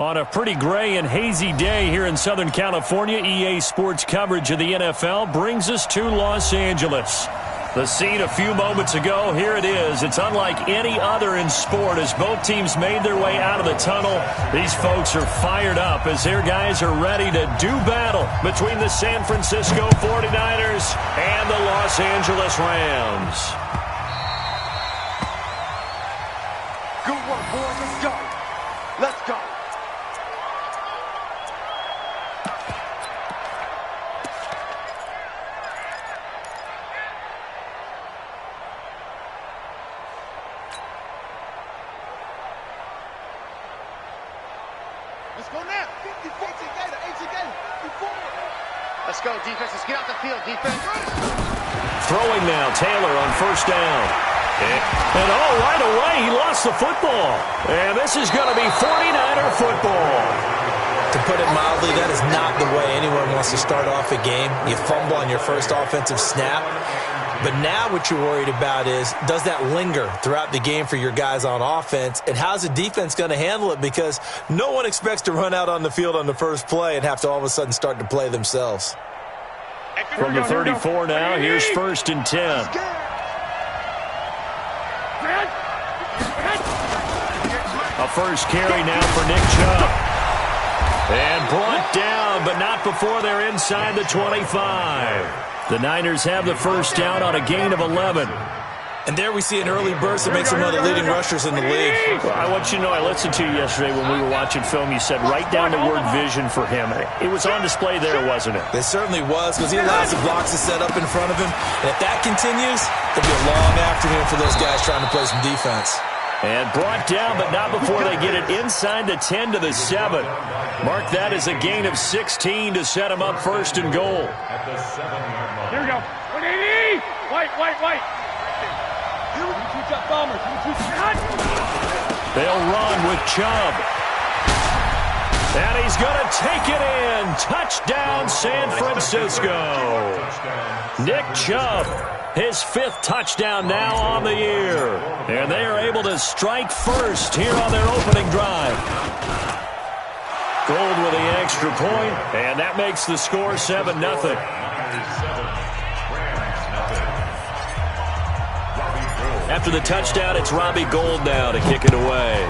On a pretty gray and hazy day here in Southern California, EA Sports coverage of the NFL brings us to Los Angeles. The scene a few moments ago, here it is. It's unlike any other in sport as both teams made their way out of the tunnel. These folks are fired up as their guys are ready to do battle between the San Francisco 49ers and the Los Angeles Rams. Good work, boys. Let's go. Let's go. Let's go now. 50, 14, Gator, 18, Gator, 54. Let's go, defense. Let's get out the field, defense. Throwing now, Taylor on first down. And right away, he lost the football. And this is going to be 49er football. To put it mildly, that is not the way anyone wants to start off a game. You fumble on your first offensive snap. But now what you're worried about is, does that linger throughout the game for your guys on offense? And how's the defense going to handle it? Because no one expects to run out on the field on the first play and have to all of a sudden start to play themselves. From the 34 now, here's 1st and 10. A first carry now for Nick Chubb. And brought down, but not before they're inside the 25. The Niners have the first down on a gain of 11. And there we see an early burst that makes him one of the leading rushers in the league. Well, I want you to know, I listened to you yesterday when we were watching film. You said write down the word vision for him. It was on display there, wasn't it? It certainly was, because he allows the blocks to set up in front of him. And if that continues, it'll be a long afternoon for those guys trying to play some defense. And brought down, but not before they get it inside the 10 to the 7. Mark that as a gain of 16 to set him up 1st and goal. Here we go. 180. White. Here we go. Two bombers. They'll run with Chubb. And he's going to take it in. Touchdown, San Francisco. Nick Chubb, his 5th touchdown now on the year. And they are able to strike first here on their opening drive. Gold with the extra point, and that makes the score 7-0. After the touchdown, it's Robbie Gould now to kick it away.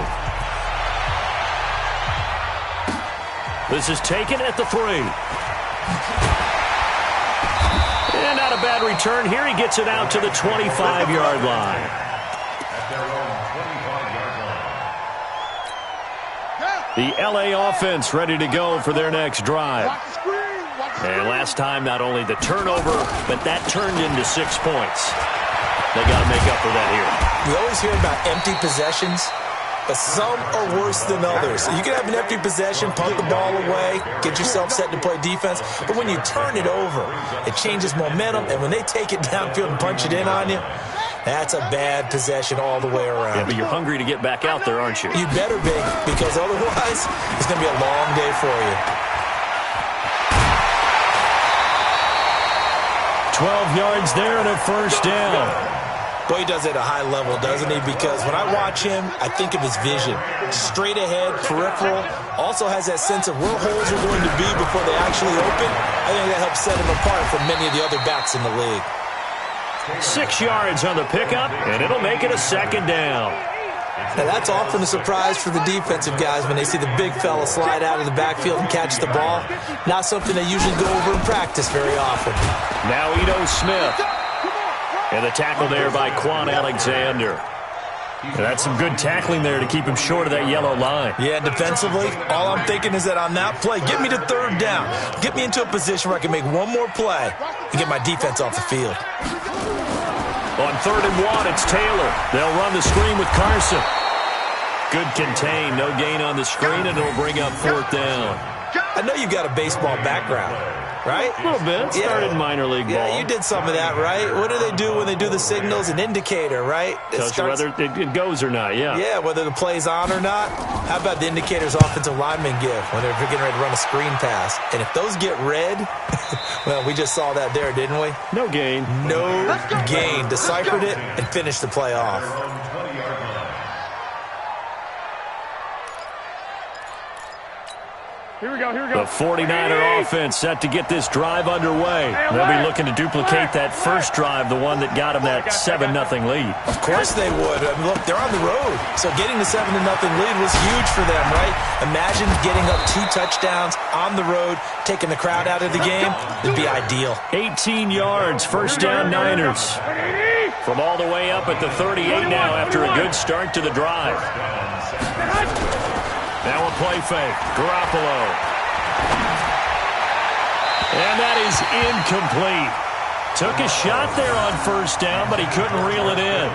This is taken at the 3. And not a bad return here. He gets it out to the 25-yard line. The LA offense ready to go for their next drive. And last time, not only the turnover, but that turned into 6 points. They got to make up for that here. We always hear about empty possessions, but some are worse than others. You can have an empty possession, punt the ball away, get yourself set to play defense, but when you turn it over, it changes momentum, and when they take it downfield and punch it in on you, that's a bad possession all the way around. Yeah, but you're hungry to get back out there, aren't you? You better be, because otherwise, it's going to be a long day for you. 12 yards there and a first down. Boy, he does it at a high level, doesn't he? Because when I watch him, I think of his vision. Straight ahead, peripheral. Also has that sense of where holes are going to be before they actually open. I think that helps set him apart from many of the other backs in the league. 6 yards on the pickup, and it'll make it a 2nd down. Now, that's often a surprise for the defensive guys when they see the big fella slide out of the backfield and catch the ball. Not something they usually go over in practice very often. Now Ito Smith. And the tackle there by Quan Alexander. And that's some good tackling there to keep him short of that yellow line. Yeah, defensively, all I'm thinking is that on that play, get me to 3rd down. Get me into a position where I can make one more play and get my defense off the field. On 3rd and 1, it's Taylor. They'll run the screen with Carson. Good contain, no gain on the screen, and it'll bring up 4th down. I know you've got a baseball background, right? A little bit. Started minor league ball. Yeah, you did some of that, right? What do they do when they do the signals? An indicator, right? Tells you whether it goes or not, yeah. Yeah, whether the play's on or not. How about the indicators offensive linemen give when they're getting ready to run a screen pass? And if those get red, well, we just saw that there, didn't we? No gain. No gain. Deciphered it and finished the play off. Here we go, here we go. The 49er offense set to get this drive underway. They'll be looking to duplicate that first drive, the one that got them that 7-0 lead. Of course they would. I mean, look, they're on the road. So getting the 7-0 lead was huge for them, right? Imagine getting up 2 touchdowns on the road, taking the crowd out of the game. It'd be ideal. 18 yards, first down Niners. From all the way up at the 38 now after a good start to the drive. Now a play fake. Garoppolo. And that is incomplete. Took a shot there on first down, but he couldn't reel it in.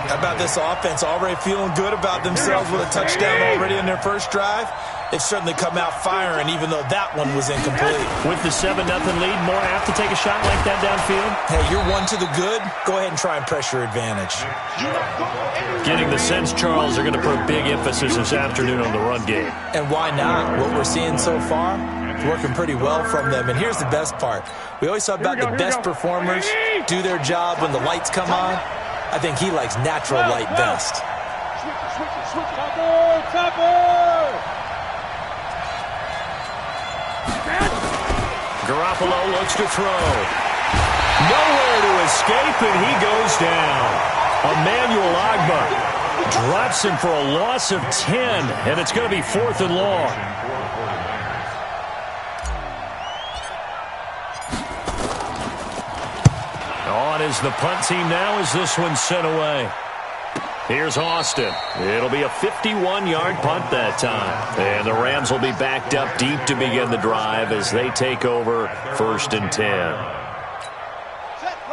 How about this offense already feeling good about themselves with a touchdown already in their first drive? They've certainly come out firing, even though that one was incomplete. With the 7-0 lead, more apt to take a shot like that downfield? Hey, you're one to the good. Go ahead and try and press your advantage. Getting the sense, Charles, they're going to put a big emphasis this afternoon on the run game. And why not? What we're seeing so far, it's working pretty well from them. And here's the best part. We always talk about the best performers do their job when the lights come on. I think he likes natural light best. Garoppolo looks to throw. Nowhere to escape, and he goes down. Emmanuel Ogbah drops him for a loss of 10, and it's going to be 4th and long. On is the punt team now as this one's sent away. Here's Austin. It'll be a 51-yard punt that time. And the Rams will be backed up deep to begin the drive as they take over 1st and 10.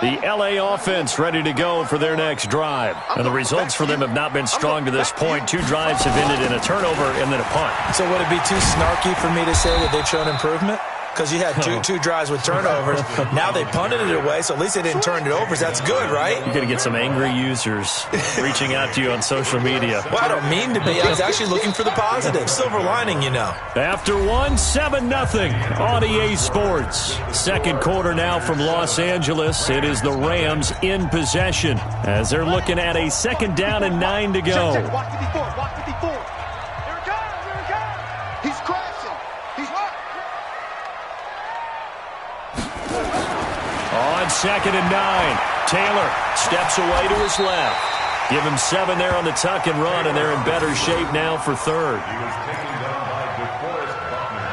The LA offense ready to go for their next drive. And the results for them have not been strong to this point. 2 drives have ended in a turnover and then a punt. So would it be too snarky for me to say that they've shown improvement? Because you had two drives with turnovers. Now they punted it away, so at least they didn't turn it over. So that's good, right? You're going to get some angry users reaching out to you on social media. Well, I don't mean to be. I was actually looking for the positive. Silver lining, you know. After one, 7-0 on EA Sports. Second quarter now from Los Angeles. It is the Rams in possession as they're looking at a 2nd down and 9 to go. Watch the before. Watch the before. Here it comes. Here it comes. He's crashing. He's on 2nd and 9. Taylor steps away to his left. Give him 7 there on the tuck and run, and they're in better shape now for 3rd. He was taken down by DeForest Buckner.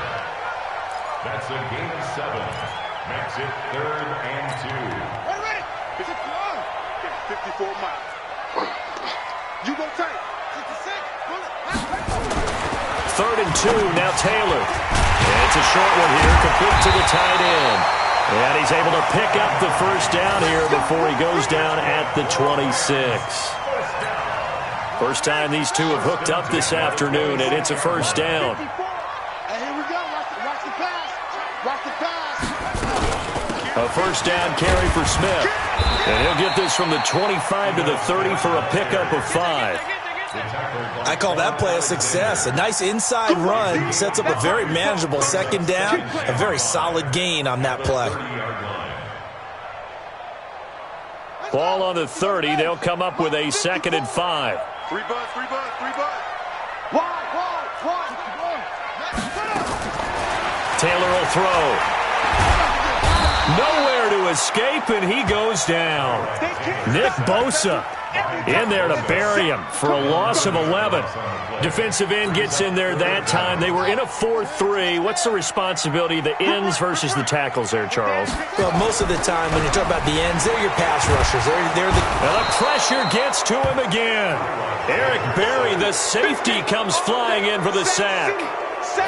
That's a gain of 7. Makes it 3rd and 2. ready. Is it on? 54 miles. You go take. 66. 3rd and 2. Now Taylor. And it's a short one here, complete to the tight end. And he's able to pick up the first down here before he goes down at the 26. First time these two have hooked up this afternoon, and it's a first down. And here we go. Watch the pass. Watch the pass. A first down carry for Smith. And he'll get this from the 25 to the 30 for a pickup of 5. I call that play a success. A nice inside run sets up a very manageable 2nd down. A very solid gain on that play. Ball on the 30. They'll come up with a 2nd and 5. 3 bud. Wide. Taylor will throw. Nowhere to escape, and he goes down. Nick Bosa in there to bury him for a loss of 11. Defensive end gets in there that time. They were in a 4-3. What's the responsibility of the ends versus the tackles there, Charles? Well, most of the time when you talk about the ends, they're your pass rushers. They're the... Now the pressure gets to him again. Eric Berry, the safety, comes flying in for the sack.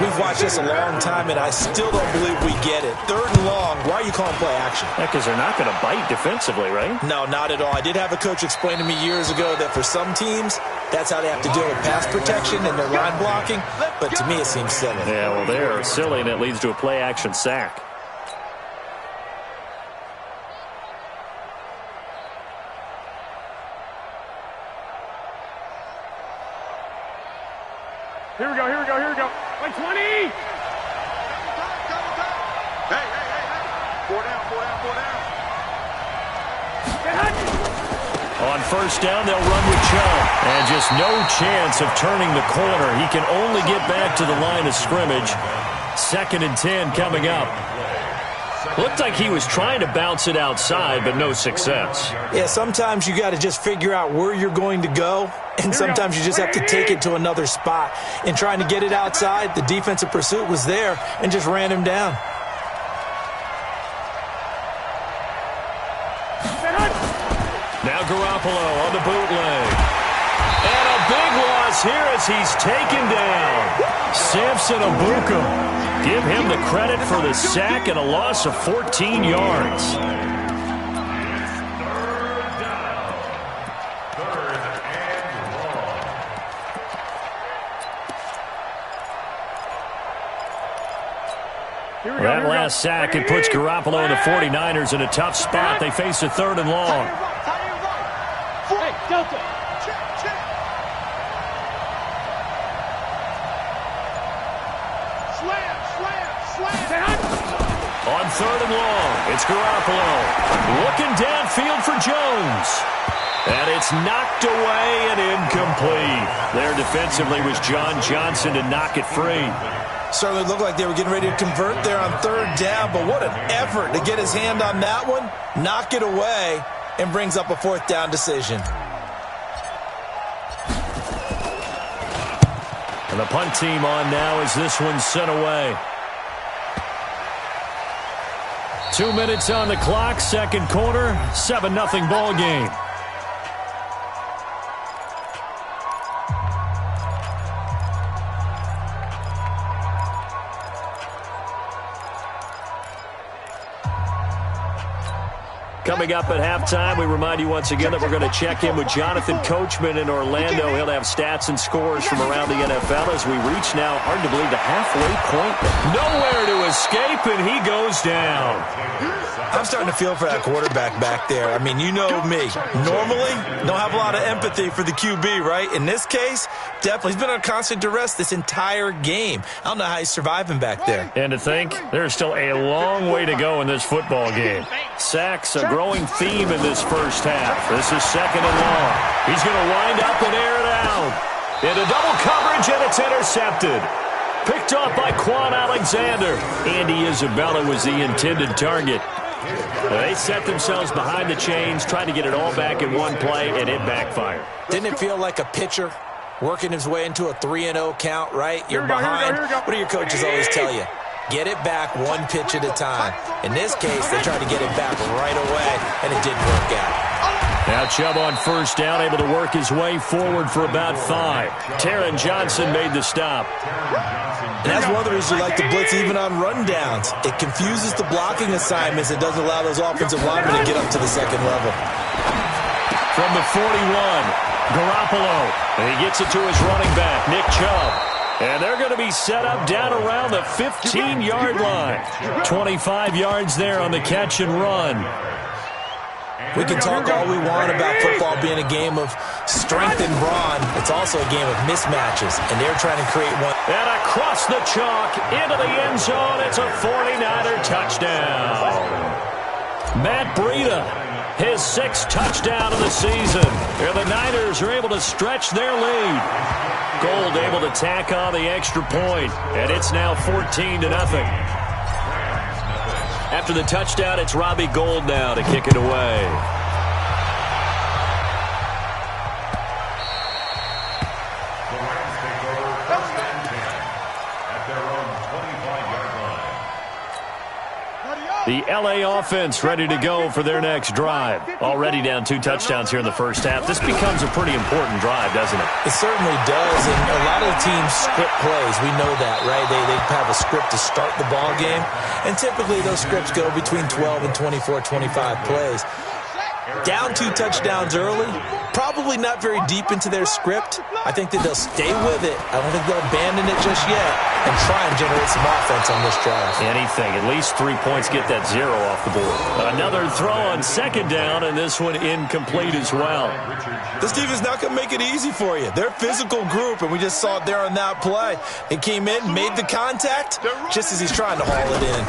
We've watched this a long time, and I still don't believe we get it. 3rd and long. Why are you calling play action? Yeah, because they're not going to bite defensively, right? No, not at all. I did have a coach explain to me years ago that for some teams, that's how they have to deal with pass protection and their line blocking. But to me, it seems silly. Yeah, well, they're silly, and it leads to a play action sack. Here we go. Like 20. Hey. 4 down. On first down, they'll run with Chubb. And just no chance of turning the corner. He can only get back to the line of scrimmage. 2nd and 10 coming up. Looked like he was trying to bounce it outside, but no success. Yeah, sometimes you got to just figure out where you're going to go, and sometimes you just have to take it to another spot. In trying to get it outside, the defensive pursuit was there and just ran him down. Now Garoppolo on the bootleg. And a big loss here as he's taken down. Samson Abuka. Give him the credit for the sack and a loss of 14 yards. That last sack, it puts Garoppolo and the 49ers in a tough spot. They face a 3rd and long. Hey, Delta. On 3rd and long, it's Garoppolo. Looking downfield for Jones. And it's knocked away and incomplete. There defensively was John Johnson to knock it free. Certainly looked like they were getting ready to convert there on 3rd down, but what an effort to get his hand on that one, knock it away, and brings up a 4th down decision. And the punt team on now as this one's sent away. 2 minutes on the clock, 2nd quarter, 7-0 ball game. Coming up at halftime, we remind you once again that we're going to check in with Jonathan Coachman in Orlando. He'll have stats and scores from around the NFL as we reach now, hard to believe, the halfway point. Nowhere to escape, and he goes down. I'm starting to feel for that quarterback back there. I mean, you know me. Normally, don't have a lot of empathy for the QB, right? In this case, definitely. He's been on constant duress this entire game. I don't know how he's surviving back there. And to think, there's still a long way to go in this football game. Sacks, a growing theme in this first half. This is 2nd and long. He's going to wind up and air it out. Into double coverage, and it's intercepted. Picked off by Quan Alexander. Andy Isabella was the intended target. They set themselves behind the chains, trying to get it all back in one play, and it backfired. Didn't it feel like a pitcher working his way into a 3-0 count, right? You're behind. What do your coaches always tell you? Get it back one pitch at a time. In this case, they tried to get it back right away, and it didn't work out. Now Chubb on 1st down, able to work his way forward for about 5. Taron Johnson made the stop. And that's one of the reasons you like to blitz even on rundowns. It confuses the blocking assignments. It doesn't allow those offensive linemen to get up to the 2nd level. From the 41, Garoppolo. And he gets it to his running back, Nick Chubb. And they're going to be set up down around the 15-yard line. 25 yards there on the catch and run. We can talk all we want about football being a game of strength and brawn. It's also a game of mismatches, and they're trying to create one. And across the chalk, into the end zone, it's a 49er touchdown. Matt Breida, his 6th touchdown of the season. And the Niners are able to stretch their lead. Gold able to tack on the extra point, and it's now 14-0. After the touchdown, it's Robbie Gould now to kick it away. The Rams take over 1st and 10 at their own 25-yard line. The L.A. offense ready to go for their next drive. Already down 2 touchdowns here in the first half. This becomes a pretty important drive, doesn't it? It certainly does, and a lot of teams script plays. We know that, right? They have a script to start the ball game, and typically those scripts go between 12 and 24, 25 plays. Down 2 touchdowns early, probably not very deep into their script. I think that they'll stay with it. I don't think they'll abandon it just yet and try and generate some offense on this drive. Anything. At least 3 points, get that 0 off the board. Another throw on 2nd down, and this one incomplete as well. This defense not going to make it easy for you. They're a physical group, and we just saw it there on that play. It came in, made the contact, just as he's trying to haul it in.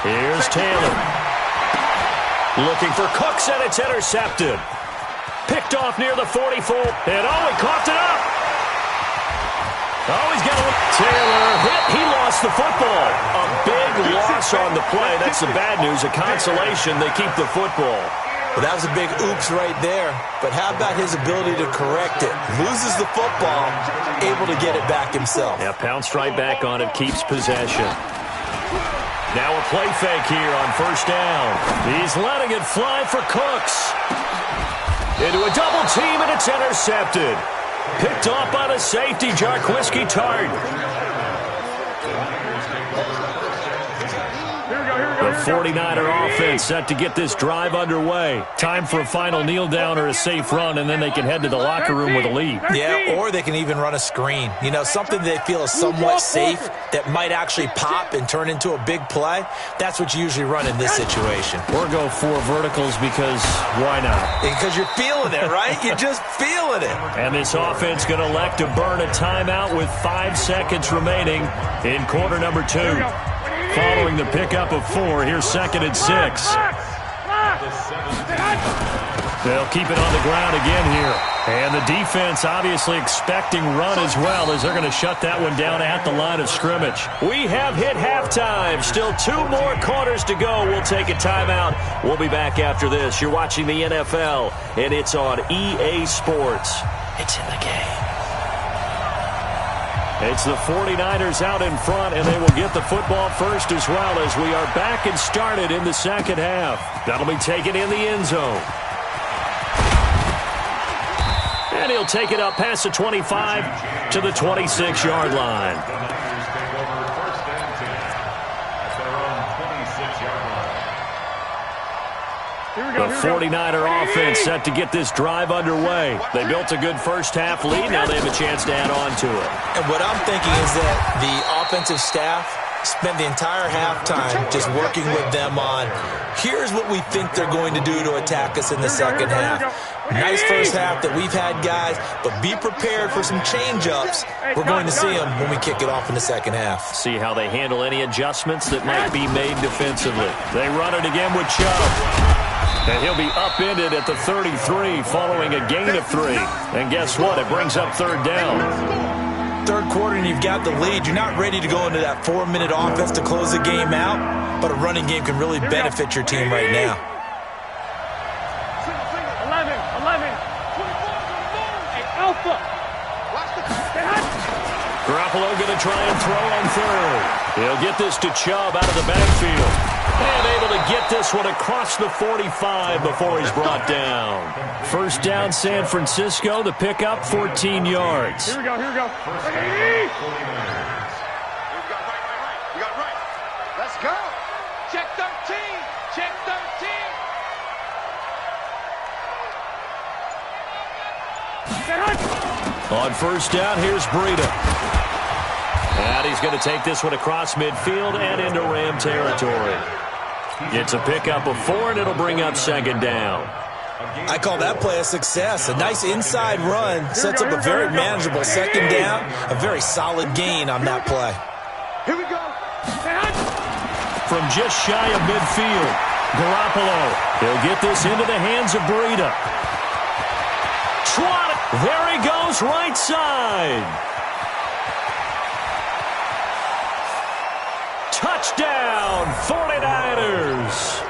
Here's Taylor. Looking for Cooks, and it's intercepted. Picked off near the 44. And he coughed it up. Oh, he's got Taylor hit. He lost the football. A big loss on the play. That's the bad news. A consolation. They keep the football. Well, that was a big oops right there. But how about his ability to correct it? Loses the football, able to get it back himself. Yeah, pounced right back on it, keeps possession. Now a play fake here on first down. He's letting it fly for Cooks. Into a double team, and it's intercepted. Picked off by the safety, Jarquiski Tart. The 49er offense set to get this drive underway. Time for a final kneel down or a safe run, and then they can head to the locker room with a lead. Yeah, or they can even run a screen. You know, something they feel is somewhat safe that might actually pop and turn into a big play. That's what you usually run in this situation. Or go 4 verticals because why not? Because you're feeling it, right? You're just feeling it. And this offense going to elect to burn a timeout with 5 seconds remaining in quarter number 2. Following the pickup of 4, here's 2nd and 6. They'll keep it on the ground again here. And the defense obviously expecting run as well, as they're going to shut that one down at the line of scrimmage. We have hit halftime. Still 2 more quarters to go. We'll take a timeout. We'll be back after this. You're watching the NFL, and it's on EA Sports. It's in the game. It's the 49ers out in front, and they will get the football first as well, as we are back and started in the second half. That'll be taken in the end zone. And he'll take it up past the 25 to the 26-yard line. The 49er offense set to get this drive underway. They built a good first-half lead. Now they have a chance to add on to it. And what I'm thinking is that the offensive staff spent the entire halftime just working with them on, here's what we think they're going to do to attack us in the second half. Nice first half that we've had, guys, but be prepared for some change-ups. We're going to see them when we kick it off in the second half. See how they handle any adjustments that might be made defensively. They run it again with Chubb. And he'll be upended at the 33 following a gain of 3. And guess what? It brings up 3rd down. Third quarter and you've got the lead. You're not ready to go into that 4-minute offense to close the game out, but a running game can really benefit your team right now. 11, 24, Alpha. Garoppolo going to try and throw on 3rd. He'll get this to Chubb out of the backfield. And able to get this one across the 45 before he's brought down. First down, San Francisco. The pickup, 14 yards. Here we go. We got right. Let's go. Check 13. Check 13. On first down, here's Breida. And he's going to take this one across midfield and into Ram territory. It's a pickup of 4, and it'll bring up 2nd down. I call that play a success. A nice inside run sets up a very manageable 2nd down. A very solid gain on that play. Here we go. From just shy of midfield, Garoppolo. He'll get this into the hands of Breida. Trot. There he goes, right side. Touchdown, 49ers.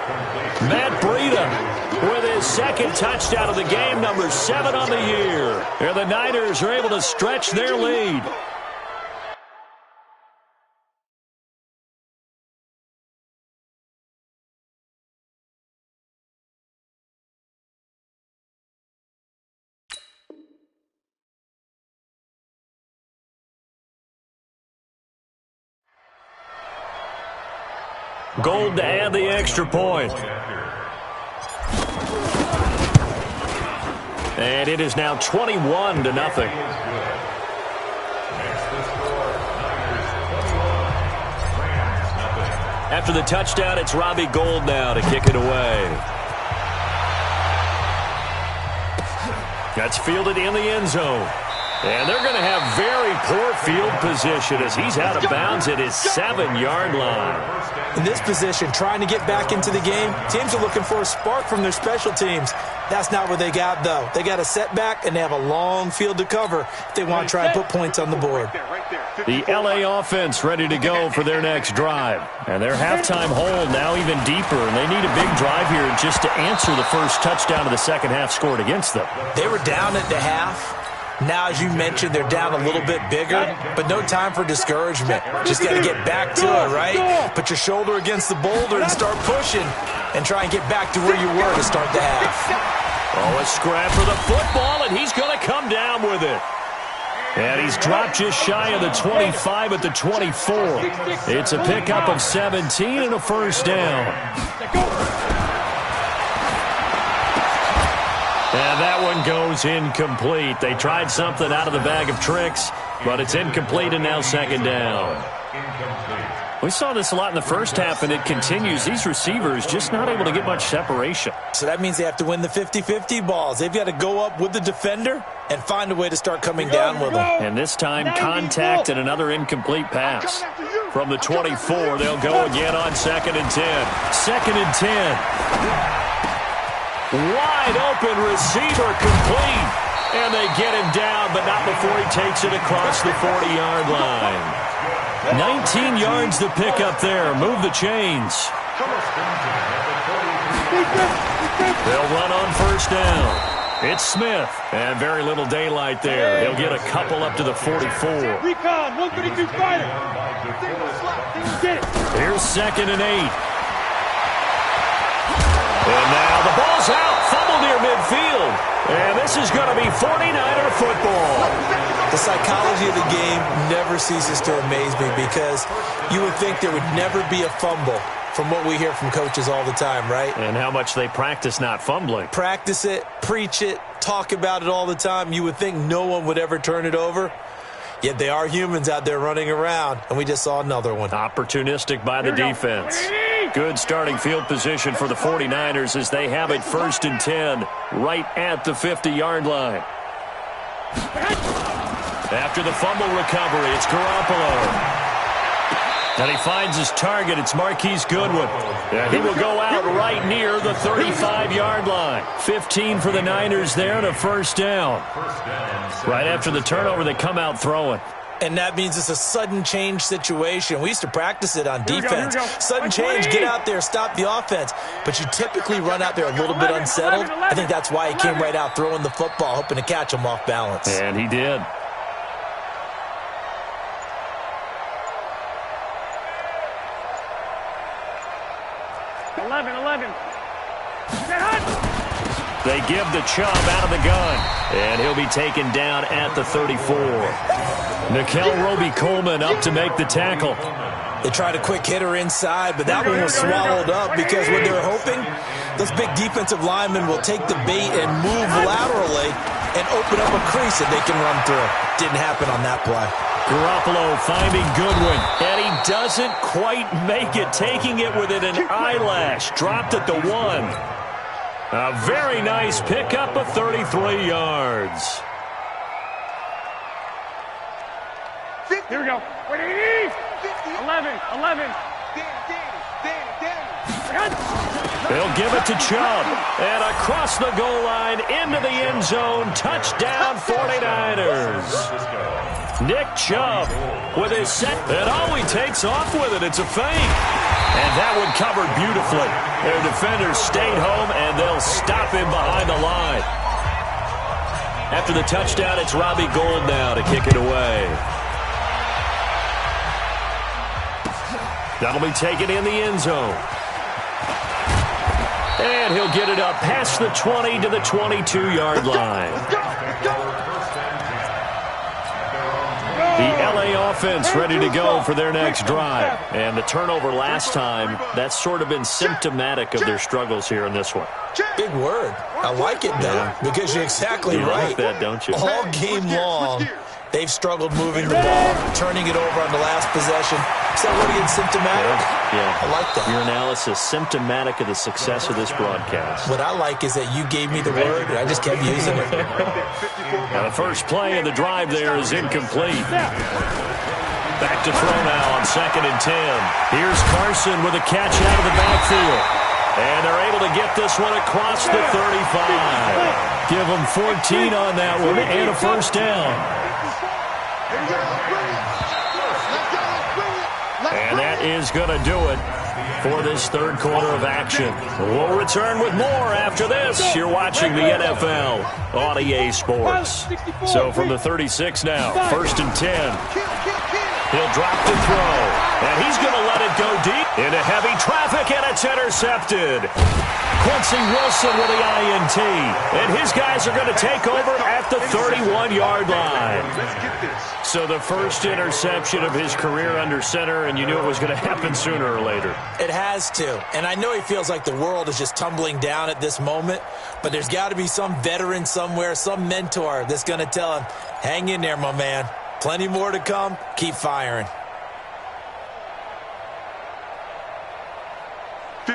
Matt Breida with his 2nd touchdown of the game, number 7 on the year. And the Niners are able to stretch their lead. Gold to add the extra point. And it is now 21-0. After the touchdown, it's Robbie Gould now to kick it away. That's fielded in the end zone. And they're going to have very poor field position as he's out of bounds at his 7-yard line. In this position, trying to get back into the game, teams are looking for a spark from their special teams. That's not what they got, though. They got a setback, and they have a long field to cover if they want to try and put points on the board. The LA offense ready to go for their next drive. And their halftime hold now even deeper, and they need a big drive here just to answer the first touchdown of the second half scored against them. They were down at the half. Now, as you mentioned, they're down a little bit bigger, but no time for discouragement. Just got to get back to it, right? Put your shoulder against the boulder and start pushing and try and get back to where you were to start the half. Oh, a scrap for the football, and he's going to come down with it. And he's dropped just shy of the 25 at the 24. It's a pickup of 17 and a first down. And that one goes incomplete. They tried something out of the bag of tricks, but it's incomplete and now second down. We saw this a lot in the first half, and it continues. These receivers just not able to get much separation. So that means they have to win the 50-50 balls. They've got to go up with the defender and find a way to start coming down with them. And this time, contact and another incomplete pass. From the 24, they'll go again on 2nd and 10. 2nd and 10. Wide open receiver complete. And they get him down, but not before he takes it across the 40-yard line. 19 yards to pick up there. Move the chains. They'll run on first down. It's Smith. And very little daylight there. He'll get a couple up to the 44. Recon, 132 fighter. Get it. Here's 2nd and 8. And now the ball's out. Fumble near midfield. And this is going to be 49er football. The psychology of the game never ceases to amaze me because you would think there would never be a fumble from what we hear from coaches all the time, right? And how much they practice not fumbling. Practice it, preach it, talk about it all the time. You would think no one would ever turn it over. Yet they are humans out there running around, and we just saw another one. Opportunistic by the defense. Good starting field position for the 49ers as they have it 1st and 10 right at the 50-yard line. After the fumble recovery, it's Garoppolo. And he finds his target. It's Marquise Goodwin. And he will go out right near the 35-yard line. 15 for the Niners there and a first down. Right after the turnover, they come out throwing. And that means it's a sudden change situation. We used to practice it on defense. Sudden change, get out there, stop the offense. But you typically run out there a little bit unsettled. I think that's why he came right out throwing the football, hoping to catch him off balance. And he did. They give the Chubb out of the gun, and he'll be taken down at the 34. Nickel Roby-Coleman up to make the tackle. They tried a quick hitter inside, but that one was swallowed up because what they were hoping, those big defensive linemen will take the bait and move laterally and open up a crease that they can run through. Didn't happen on that play. Garoppolo finding Goodwin, and he doesn't quite make it, taking it within an eyelash. Dropped at the 1. A very nice pickup of 33 yards. Here we go. 11. They'll give it to Chubb. And across the goal line, into the end zone. Touchdown, 49ers. Nick Chubb with his set. And he takes off with it. It's a fake. And that one covered beautifully. Their defenders stayed home, and they'll stop him behind the line. After the touchdown, it's Robbie Gould now to kick it away. That'll be taken in the end zone. And he'll get it up past the 20 to the 22-yard line. The LA offense ready to go for their next drive. And the turnover last time, that's sort of been symptomatic of their struggles here in this one. Big word. I like it, though, because you're exactly right. You like that, don't you? All game long, they've struggled moving the ball, turning it over on the last possession. Is that word again, symptomatic? Yeah. I like that. Your analysis, symptomatic of the success of this broadcast. What I like is that you gave me the word, and I just kept using it. Now the first play of the drive there is incomplete. Back to throw now on 2nd and 10. Here's Carson with a catch out of the backfield. And they're able to get this one across the 35. Give them 14 on that one and a first down. And that is going to do it for this third quarter of action. We'll return with more after this. You're watching the NFL on EA Sports. So from the 36 now, 1st and 10. He'll drop to throw. And he's going to let it go deep into heavy traffic, and it's intercepted. Quincy Wilson with the INT. And his guys are going to take over at the 31-yard line. So the first interception of his career under center, and you knew it was going to happen sooner or later. It has to. And I know he feels like the world is just tumbling down at this moment, but there's got to be some veteran somewhere, some mentor that's going to tell him, hang in there, my man. Plenty more to come. Keep firing. The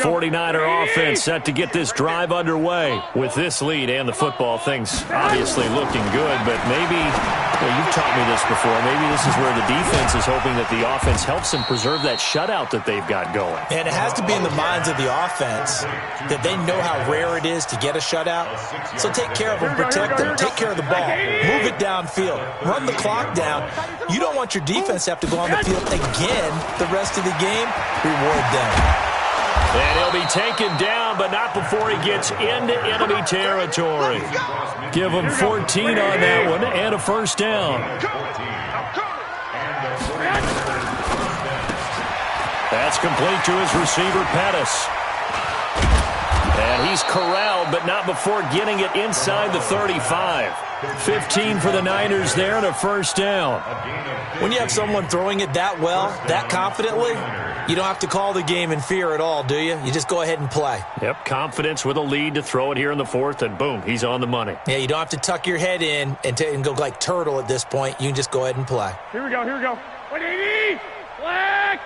49er offense set to get this drive underway. With this lead and the football, things obviously looking good, but maybe, well, you've taught me this before, maybe this is where the defense is hoping that the offense helps them preserve that shutout that they've got going. And it has to be in the minds of the offense that they know how rare it is to get a shutout. So take care of them, protect them, take care of the ball, move it downfield, run the clock down. You don't want your defense to have to go on the field again the rest of the game. Reward them. And he'll be taken down, but not before he gets into enemy territory. Give him 14 on that one and a first down. That's complete to his receiver, Pettis. And he's corralled, but not before getting it inside the 35. 15 for the Niners there and a first down. When you have someone throwing it that well, that confidently, you don't have to call the game in fear at all, do you? You just go ahead and play. Yep, confidence with a lead to throw it here in the fourth, and boom, he's on the money. Yeah, you don't have to tuck your head in and go like turtle at this point. You can just go ahead and play. Here we go, here we go. 180! Black!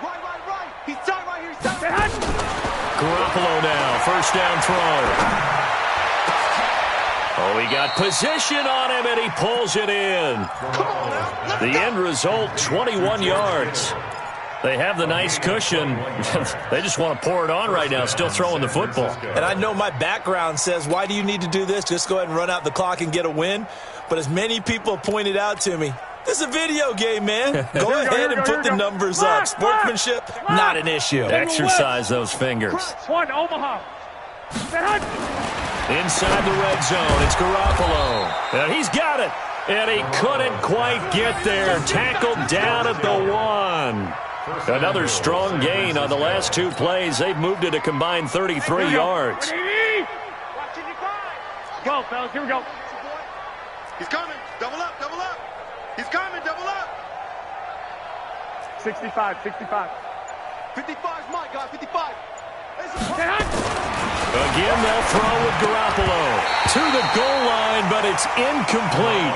Right. He's tight right here. He's tight. Garoppolo now, first down throw. Oh, he got position on him, and he pulls it in. The end result, 21 yards. They have the nice cushion. They just want to pour it on right now, still throwing the football. And I know my background says, why do you need to do this? Just go ahead and run out the clock and get a win. But as many people pointed out to me, this is a video game, man. Go ahead and put the numbers up. Sportsmanship, not an issue. Exercise those fingers. One, Omaha. Inside the red zone, it's Garoppolo. And he's got it. And he couldn't quite get there. Tackled down at the 1. Another strong gain on the last two plays. They've moved it a combined 33 yards. 12, fellas, here we go. He's coming. Double up. He's coming. Double up. 65. 55's my guy. 55. Again, they'll throw with Garoppolo to the goal line, but it's incomplete.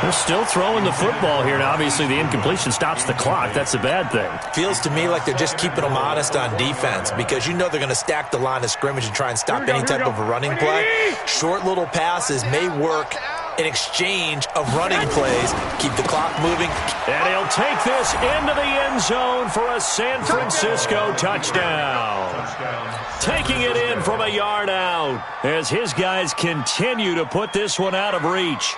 They're still throwing the football here. Now, obviously, the incompletion stops the clock. That's a bad thing. Feels to me like they're just keeping them honest on defense because you know they're going to stack the line of scrimmage and try and stop any type of a running play. Short little passes may work in exchange of running plays. Keep the clock moving. And he'll take this into the end zone for a San Francisco touchdown. Taking it in from a yard out as his guys continue to put this one out of reach.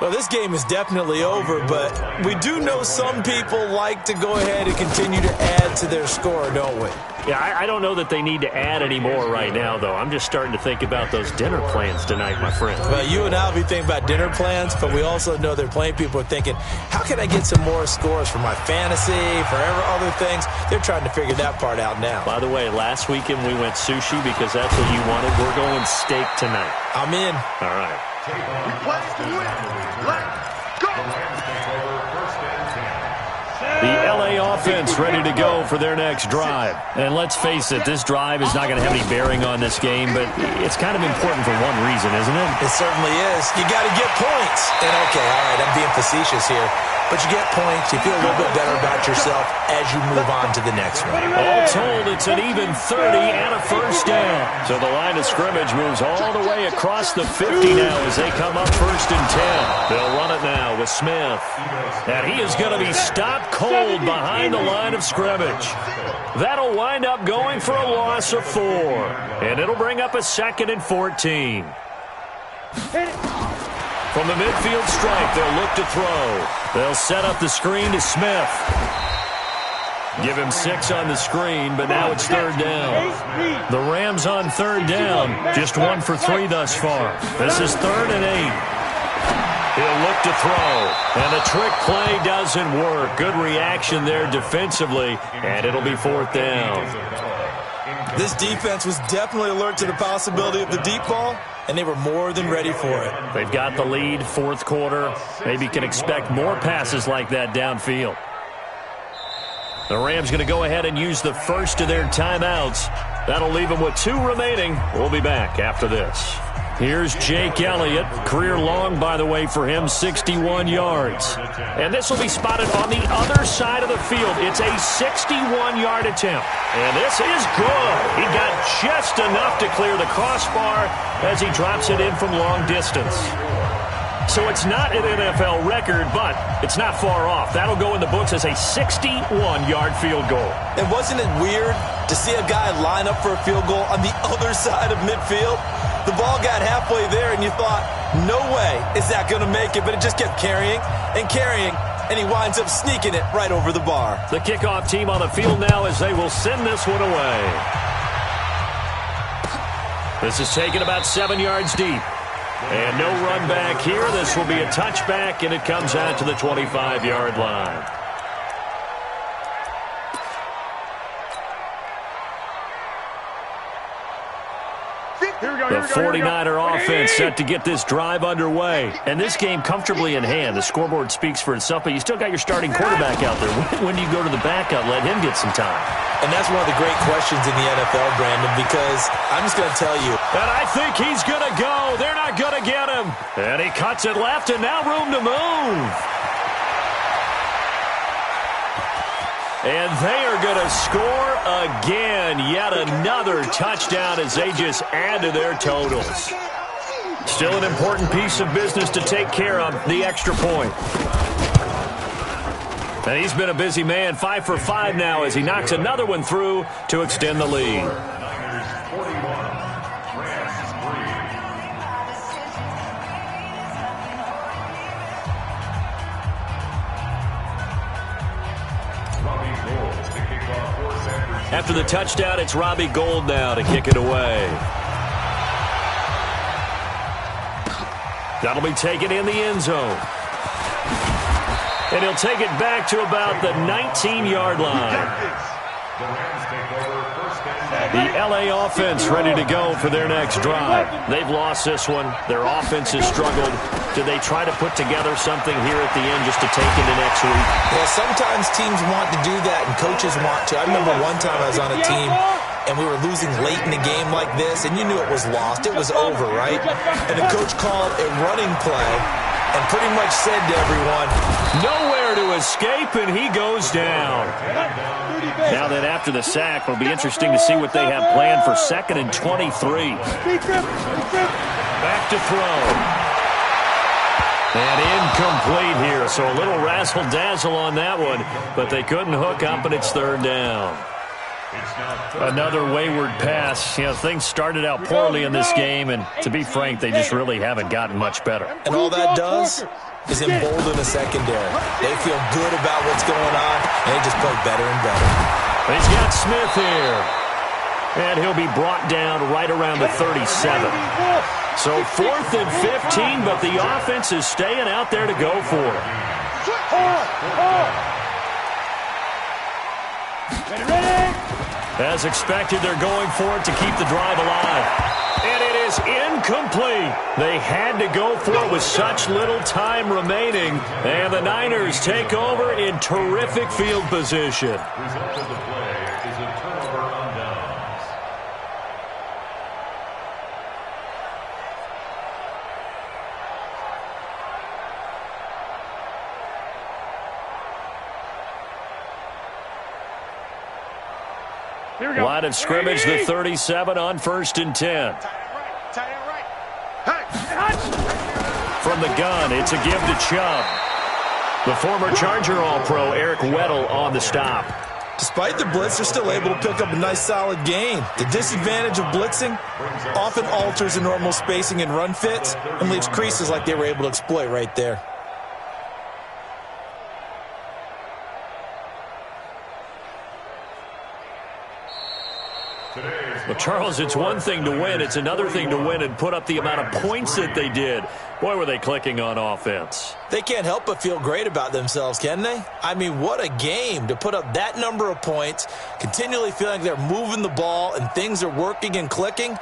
Well, this game is definitely over, but we do know some people like to go ahead and continue to add to their score, don't we? Yeah, I don't know that they need to add any more right now, though. I'm just starting to think about those dinner plans tonight, my friend. Well, you and I will be thinking about dinner plans, but we also know there are plenty of people are thinking, how can I get some more scores for my fantasy, for other things? They're trying to figure that part out now. By the way, last weekend we went sushi because that's what you wanted. We're going steak tonight. I'm in. All right. We play to win. Let's go. The L.A. offense ready to go for their next drive. And let's face it, this drive is not going to have any bearing on this game, but it's kind of important for one reason, isn't it? It certainly is. You got to get points. And, okay, all right, I'm being facetious here. but you get points. You feel a little bit better about yourself as you move on to the next one. All told, it's an even 30 and a first down. So the line of scrimmage moves all the way across the 50 now as they come up 1st and 10. They'll run it now with Smith. And he is going to be stopped cold behind the line of scrimmage. That'll wind up going for a loss of 4. And it'll bring up a 2nd and 14. From the midfield stripe, they'll look to throw. They'll set up the screen to Smith. Give him 6 on the screen, but now it's 3rd down. The Rams on 3rd down, just 1 for 3 thus far. This is 3rd and 8. He'll look to throw, and the trick play doesn't work. Good reaction there defensively, and it'll be 4th down. This defense was definitely alert to the possibility of the deep ball, and they were more than ready for it. They've got the lead, 4th quarter. Maybe can expect more passes like that downfield. The Rams going to go ahead and use the first of their timeouts. That'll leave them with 2 remaining. We'll be back after this. Here's Jake Elliott. Career long, by the way, for him, 61 yards. And this will be spotted on the other side of the field. It's a 61-yard attempt. And this is good. He got just enough to clear the crossbar as he drops it in from long distance. So it's not an NFL record, but it's not far off. That'll go in the books as a 61-yard field goal. And wasn't it weird to see a guy line up for a field goal on the other side of midfield? The ball got halfway there, and you thought, no way is that going to make it, but it just kept carrying and carrying, and he winds up sneaking it right over the bar. The kickoff team on the field now as they will send this one away. This is taken about 7 yards deep. And no run back here. This will be a touchback, and it comes out to the 25-yard line. The 49er offense set to get this drive underway. And this game comfortably in hand. The scoreboard speaks for itself, but you still got your starting quarterback out there. When do you go to the backup? Let him get some time. And that's one of the great questions in the NFL, Brandon, because I'm just going to tell you. And I think he's going to go. They're not going to get him. And he cuts it left, and now room to move. And they are going to score again. Yet another touchdown as they just add to their totals. Still an important piece of business to take care of, the extra point. And he's been a busy man, 5 for 5 now as he knocks another one through to extend the lead. After the touchdown, it's Robbie Gould now to kick it away. That'll be taken in the end zone. And he'll take it back to about the 19-yard line. The L.A. offense ready to go for their next drive. They've lost this one. Their offense has struggled. Do they try to put together something here at the end just to take into next week? Yeah, sometimes teams want to do that and coaches want to. I remember one time I was on a team and we were losing late in a game like this, and you knew it was lost. It was over, right? And the coach called a running play and pretty much said to everyone, nowhere to escape, and he goes down. Now that after the sack, it'll be interesting to see what they have planned for 2nd and 23. Back to throw. And incomplete here, so a little razzle-dazzle on that one, but they couldn't hook up, and it's 3rd down. Another wayward pass. You know, things started out poorly in this game, and to be frank, they just really haven't gotten much better. And all that does is embolden the secondary. They feel good about what's going on, and they just play better and better. He's got Smith here. And he'll be brought down right around the 37. So 4th and 15, but the offense is staying out there to go for it. As expected, they're going for it to keep the drive alive. And it is incomplete. They had to go for it with such little time remaining. And the Niners take over in terrific field position. Result of the play is a turnover on downs. Here we go. Line of scrimmage, the 37 on 1st and 10. From the gun, it's a give to Chubb. The former Charger All-Pro Eric Weddle on the stop. Despite the blitz, they're still able to pick up a nice solid gain. The disadvantage of blitzing often alters the normal spacing and run fits and leaves creases like they were able to exploit right there. Well, Charles, it's one thing to win. It's another thing to win and put up the amount of points that they did. Boy, were they clicking on offense. They can't help but feel great about themselves, can they? I mean, what a game to put up that number of points, continually feeling like they're moving the ball and things are working and clicking.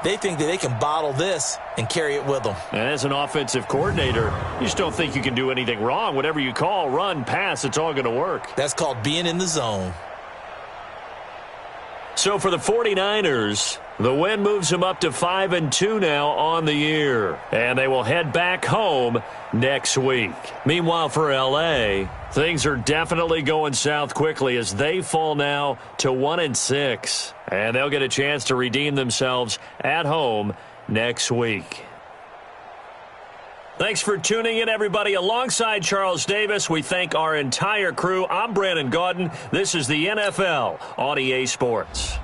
They think that they can bottle this and carry it with them. And as an offensive coordinator, you just don't think you can do anything wrong. Whatever you call, run, pass, it's all going to work. That's called being in the zone. So for the 49ers, the win moves them up to 5-2 now on the year. And they will head back home next week. Meanwhile, for L.A., things are definitely going south quickly as they fall now to 1-6. And they'll get a chance to redeem themselves at home next week. Thanks for tuning in, everybody. Alongside Charles Davis, we thank our entire crew. I'm Brandon Gaudin. This is the NFL on EA Sports.